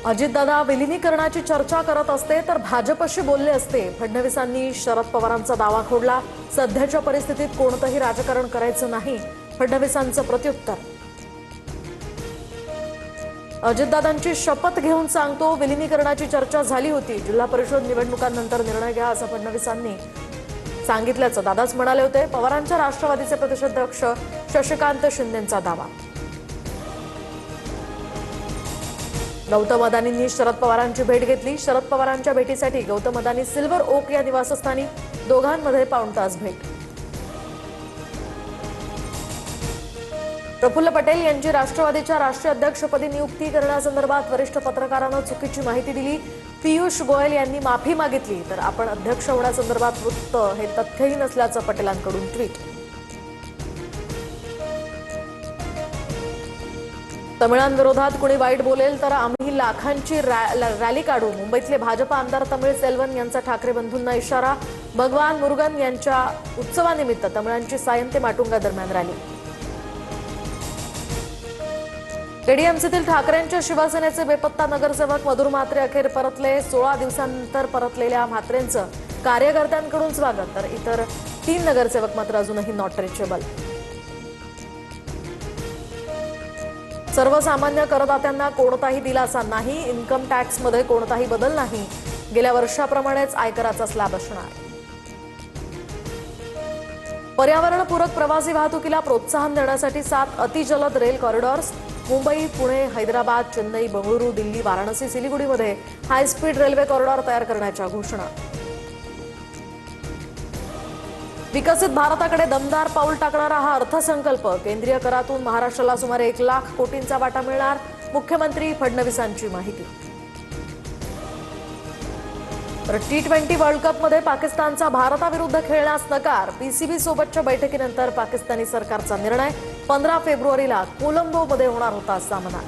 अजितदादा विलिनीकरणाची चर्चा करत असते तर भाजपशी बोलले असते. फडणवीसांनी शरद पवारांचा दावा खोडला. सध्याच्या परिस्थितीत कोणतंही राजकारण करायचं नाही, फडणवीसांचं प्रत्युत्तर. अजितदादांची शपथ घेऊन सांगतो, विलिनीकरणाची चर्चा झाली होती. जिल्हा परिषद निवडणुकांनंतर निर्णय घ्या असं फडणवीसांनी सांगितल्याचं दादाच म्हणाले होते. पवारांच्या राष्ट्रवादीचे प्रदेशाध्यक्ष शशिकांत शिंदेंचा दावा. गौतम अदानींनी शरद पवारांची भेट घेतली. शरद पवारांच्या भेटीसाठी गौतम अदानी सिल्वर ओक या निवासस्थानी. दोघांमध्ये पाऊण तास भेट. प्रफुल्ल पटेल यांची राष्ट्रवादीच्या राष्ट्रीय अध्यक्षपदी नियुक्ती करण्यासंदर्भात वरिष्ठ पत्रकारांना चुकीची माहिती दिली. पियुष गोयल यांनी माफी मागितली, तर आपण अध्यक्ष होण्यासंदर्भात वृत्त हे तथ्यही नसल्याचं पटेलांकडून ट्विट. तमिळांविरोधात कुणी वाईट बोलेल तर आम्ही लाखांची रॅली काढू. मुंबईतले भाजप आमदार तमिळ सेल्वन यांचा ठाकरे बंधूंना इशारा. भगवान मुरुगन यांच्या उत्सवानिमित्त तमिळांची सायन ते माटुंगा दरम्यान रॅली. केडीएमसीतील ठाकरेंच्या शिवसेनेचे बेपत्ता नगरसेवक मधुर म्हात्रे अखेर परतले. 16 दिवसांनंतर परतलेल्या म्हात्रेंचं कार्यकर्त्यांकडून स्वागत, तर इतर 3 नगरसेवक मात्र अजूनही नॉट रिचेबल. सर्वसामान्य करदात्यांना कोणताही दिलासा नाही. इन्कम टॅक्समध्ये कोणताही बदल नाही. गेल्या वर्षाप्रमाणेच आयकराचा स्लॅब असणार. पर्यावरणपूरक प्रवासी वाहतुकीला प्रोत्साहन देण्यासाठी 7 अतिजलद रेल कॉरिडॉर्स. मुंबई, पुणे, हैदराबाद, चेन्नई, बंगळुरू, दिल्ली, वाराणसी, सिलिगुडीमध्ये हायस्पीड रेल्वे कॉरिडॉर तयार करण्याच्या घोषणा. विकसित भारताकडे दमदार पाऊल टाकणारा हा अर्थसंकल्प. केंद्रीय करातून महाराष्ट्राला सुमारे 1 लाख कोटींचा वाटा मिळणार. मुख्यमंत्री फडणवीसांची माहिती. तर T20 वर्ल्ड कपमध्ये पाकिस्तानचा भारताविरुद्ध खेळण्यास नकार. पीसीबी सोबतच्या बैठकीनंतर पाकिस्तानी सरकारचा निर्णय. 15 फेब्रुवारीला कोलंबोमध्ये होणार होता सामना.